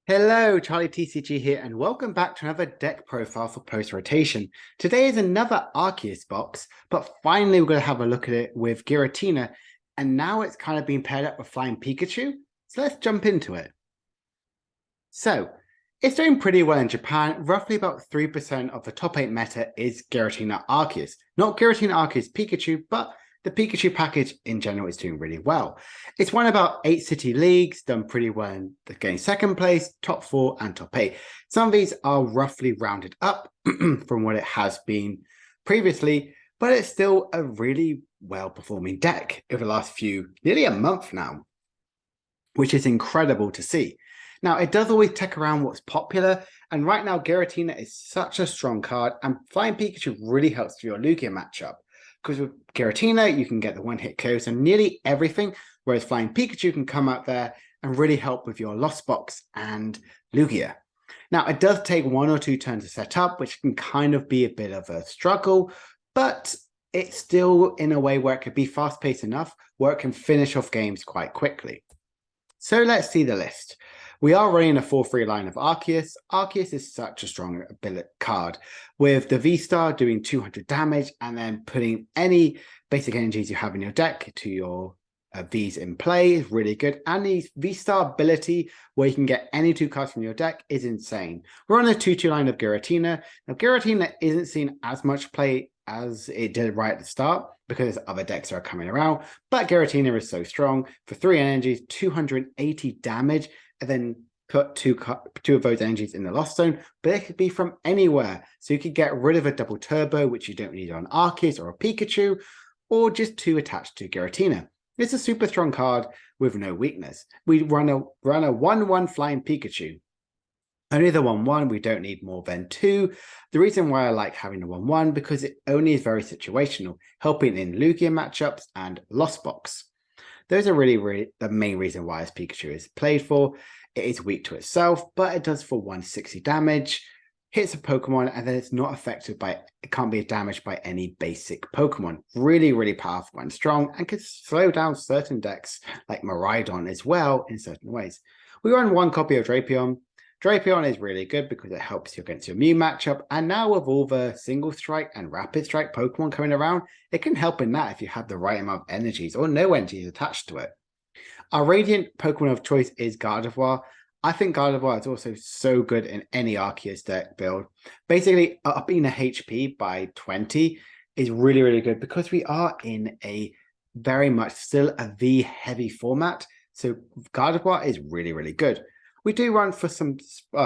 Hello, Charlie TCG here, and welcome back to another deck profile for post-rotation. Today is another Arceus box, but finally we're going to have a look at it with Giratina, and now it's kind of been paired up with Flying Pikachu, so let's jump into it. So, it's doing pretty well in Japan. Roughly about 3% of the top 8 meta is Giratina Arceus. Not Giratina Arceus Pikachu, but the Pikachu package in general is doing really well. It's won about 8 city leagues, done pretty well in getting second place, top 4, and top 8. Some of these are roughly rounded up from what it has been previously, but it's still a really well-performing deck over the last nearly a month now, which is incredible to see. Now, it does always check around what's popular, and right now Giratina is such a strong card, and Flying Pikachu really helps for your Lugia matchup. Because with Giratina, you can get the one-hit KOs and nearly everything, whereas Flying Pikachu can come out there and really help with your Lost Box and Lugia. Now, it does take 1 or 2 turns to set up, which can kind of be a bit of a struggle, but it's still in a way where it could be fast-paced enough where it can finish off games quite quickly. So let's see the list. We are running a 4-3 line of Arceus. Arceus is such a strong card, with the Vstar doing 200 damage and then putting any basic energies you have in your deck to your Vs in play is really good. And the Vstar ability, where you can get any 2 cards from your deck, is insane. We're on a 2-2 line of Giratina. Now, Giratina isn't seeing as much play as it did right at the start, because other decks are coming around, but Giratina is so strong. For 3 energies, 280 damage, and then put two of those energies in the Lost Zone, but it could be from anywhere. So you could get rid of a double turbo, which you don't need on Arceus or a Pikachu, or just 2 attached to Giratina. It's a super strong card with no weakness. We run a 1-1 Flying Pikachu. Only the 1-1, we don't need more than 2. The reason why I like having the 1-1, because it only is very situational, helping in Lugia matchups and Lost Box. Those are really the main reason why this Pikachu is played for. It is weak to itself, but it does for 160 damage, hits a Pokemon, and then it's not affected by, it can't be damaged by any basic Pokemon. Really powerful and strong, and can slow down certain decks like Miraidon as well in certain ways. We run 1 copy of Drapion. Drapion is really good because it helps you against your Mew matchup, and now with all the Single Strike and Rapid Strike Pokemon coming around, it can help in that if you have the right amount of energies or no energies attached to it. Our Radiant Pokemon of choice is Gardevoir. I think Gardevoir is also so good in any Arceus deck build. Basically, upping the HP by 20 is really good because we are in a very much still a V-heavy format, so Gardevoir is really good. We do run for some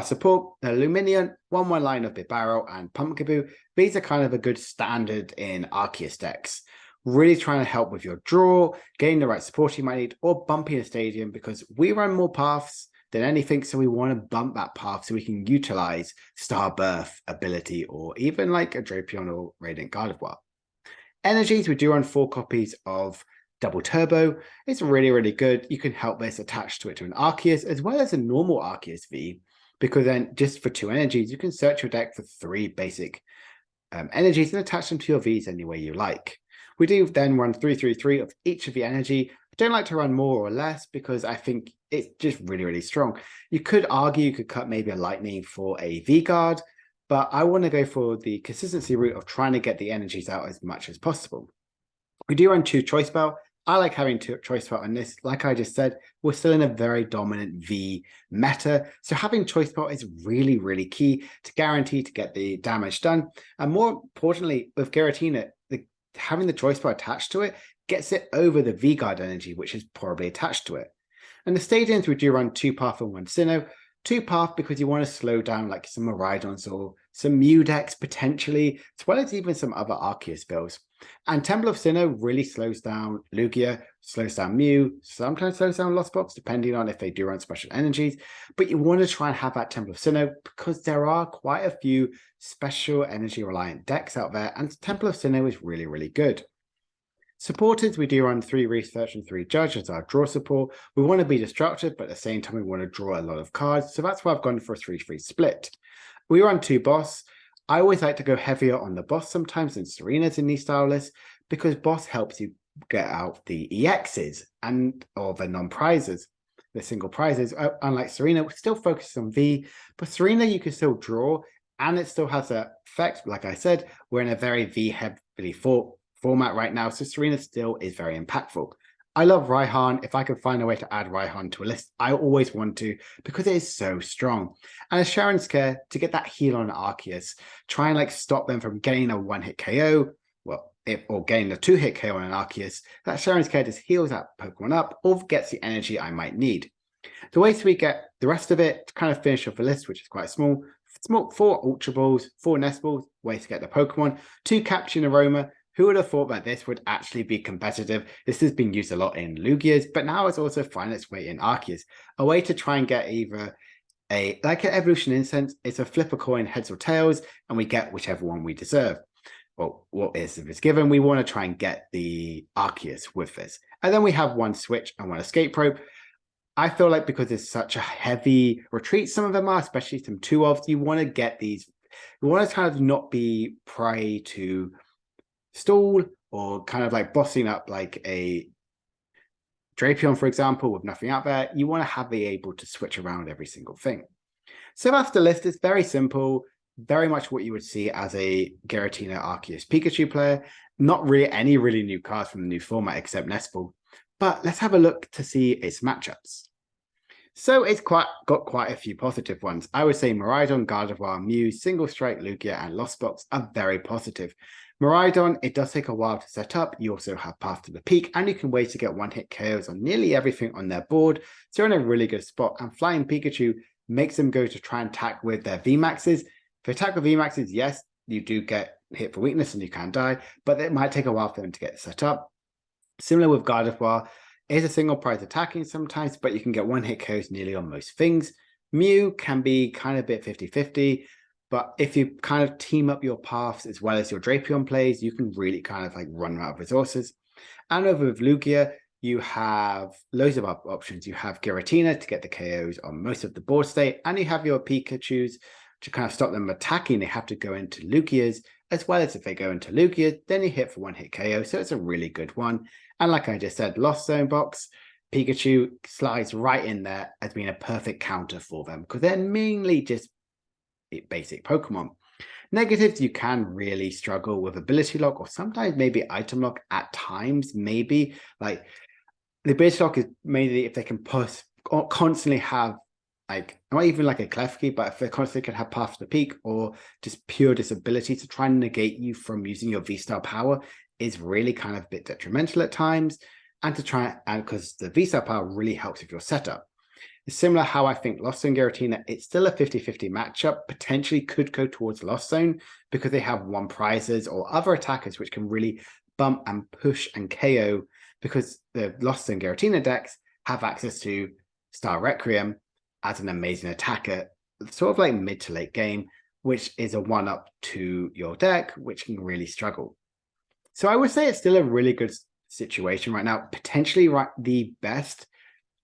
support, Lumineon, 1-1 line of Bibarel and Pumpkaboo. These are kind of a good standard in Arceus decks. Really trying to help with your draw, getting the right support you might need, or bumping a stadium, because we run more paths than anything, so we want to bump that path so we can utilize Star Birth ability, or even like a Drapion or Radiant Gardevoir. Energies, we do run 4 copies of Double Turbo. It's really good. You can help this attach to an Arceus as well as a normal Arceus V, because then just for 2 energies, you can search your deck for 3 basic energies and attach them to your Vs any way you like. We do then run 3 of each of the energy. I don't like to run more or less because I think it's just really strong. You could argue you could cut maybe a Lightning for a V-Guard, but I want to go for the consistency route of trying to get the energies out as much as possible. We do run 2 Choice Bell. I like having 2 Choice Belt on this. Like I just said, we're still in a very dominant V meta, so having Choice Belt is really key to guarantee to get the damage done. And more importantly, with Giratina, having the Choice Belt attached to it gets it over the V-Guard energy, which is probably attached to it. And the stadiums, we do run 2 Path and 1 Sinnoh. 2 Path because you want to slow down like some Miraidons or some Mew decks potentially, as well as even some other Arceus builds. And Temple of Sinnoh really slows down Lugia, slows down Mew, sometimes slows down Lost Box, depending on if they do run special energies. But you want to try and have that Temple of Sinnoh because there are quite a few special energy reliant decks out there, and Temple of Sinnoh is really good. Supporters, we do run 3 Research and 3 Judge as our draw support. We want to be destructive, but at the same time, we want to draw a lot of cards. So that's why I've gone for a 3-3 split. We run 2 Boss. I always like to go heavier on the Boss sometimes than Serenas in these style lists, because Boss helps you get out the EXs or the non-prizes. the single prizes. Unlike Serena, which still focuses on V, but Serena you can still draw, and it still has an effect. Like I said, we're in a very V heavily format right now, so Serena still is very impactful. I love Raihan. If I can find a way to add Raihan to a list, I always want to, because it is so strong. And as Sharon's Care, to get that heal on Arceus, try and like stop them from getting a one-hit KO, or getting a two-hit KO on an Arceus, that Sharon's Care just heals that Pokemon up or gets the energy I might need. The way we get the rest of it to kind of finish off the list, which is quite small, 4 Ultra Balls, 4 Nest Balls, ways to get the Pokemon, 2 Capturing Aroma. Who would have thought that this would actually be competitive? This has been used a lot in Lugias, but now it's also finding its way in Arceus. A way to try and get either like an Evolution Incense, it's a flip a coin, heads or tails, and we get whichever one we deserve. Well, what is if it's given? We want to try and get the Arceus with this. And then we have 1 Switch and 1 Escape Rope. I feel like because it's such a heavy retreat, some of them are, especially some 2-ofs, you want to get these, you want to kind of not be prey to stall or kind of like bossing up like a Drapion, for example, with nothing out there. You want to be able to switch around every single thing. So that's the list. It's very simple, very much what you would see as a Giratina Arceus Pikachu player. Not really any really new cards from the new format except Nestball. But let's have a look to see its matchups. So it's got quite a few positive ones. I would say Miraidon, Gardevoir, Mew, Single Strike, Lugia, and Lost Box are very positive. Miraidon, it does take a while to set up. You also have Path to the Peak, and you can wait to get one-hit KOs on nearly everything on their board. So you're in a really good spot. And Flying Pikachu makes them go to try and attack with their VMAXs. If you attack with VMAXs, yes, you do get hit for weakness and you can die, but it might take a while for them to get set up. Similar with Gardevoir, it is a single prize attacking sometimes, but you can get one-hit KOs nearly on most things. Mew can be kind of a bit 50-50, but if you kind of team up your paths as well as your Drapion plays, you can really kind of like run out of resources. And over with Lugia, you have loads of options. You have Giratina to get the KOs on most of the board state, and you have your Pikachus to kind of stop them attacking. They have to go into Lugias, as well as if they go into Lugia, then you hit for one-hit KO, so it's a really good one. And like I just said, Lost Zone Box, Pikachu slides right in there as being a perfect counter for them, because they're mainly just basic Pokemon. Negatives, you can really struggle with ability lock, or sometimes maybe item lock at times, maybe. Like, the ability lock is mainly if they can constantly have, like, not even like a Klefki, but if they constantly can have Path to the Peak or just pure disability to try and negate you from using your V-Star power is really kind of a bit detrimental at times. And to try, and because the V-Star power really helps with your setup. It's similar how I think Lost Zone Giratina, it's still a 50-50 matchup, potentially could go towards Lost Zone because they have 1 prizes or other attackers which can really bump and push and KO, because the Lost Zone Giratina decks have access to Star Requiem as an amazing attacker, sort of like mid to late game, which is a 1-up to your deck, which can really struggle. So I would say it's still a really good situation right now, potentially the best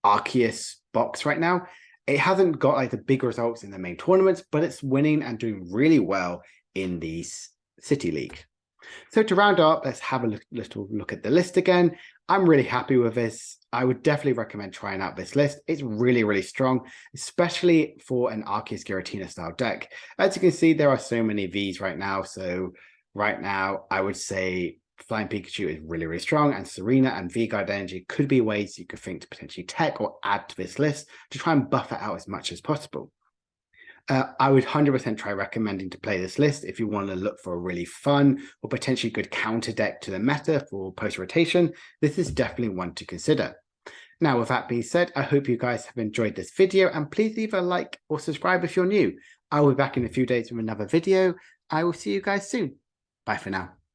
Arceus box right now. It hasn't got like the big results in the main tournaments, but it's winning and doing really well in the City League. So to round up, let's have a little look at the list again. I'm really happy with this. I would definitely recommend trying out this list. It's really, really strong, especially for an Arceus Giratina style deck. As you can see, there are so many Vs right now. So right now, I would say Flying Pikachu is really, really strong, and Serena and V-Guard Energy could be ways you could think to potentially tech or add to this list to try and buff it out as much as possible. I would 100% try recommending to play this list if you want to look for a really fun or potentially good counter deck to the meta for post-rotation. This is definitely one to consider. Now, with that being said, I hope you guys have enjoyed this video, and please leave a like or subscribe if you're new. I will be back in a few days with another video. I will see you guys soon. Bye for now.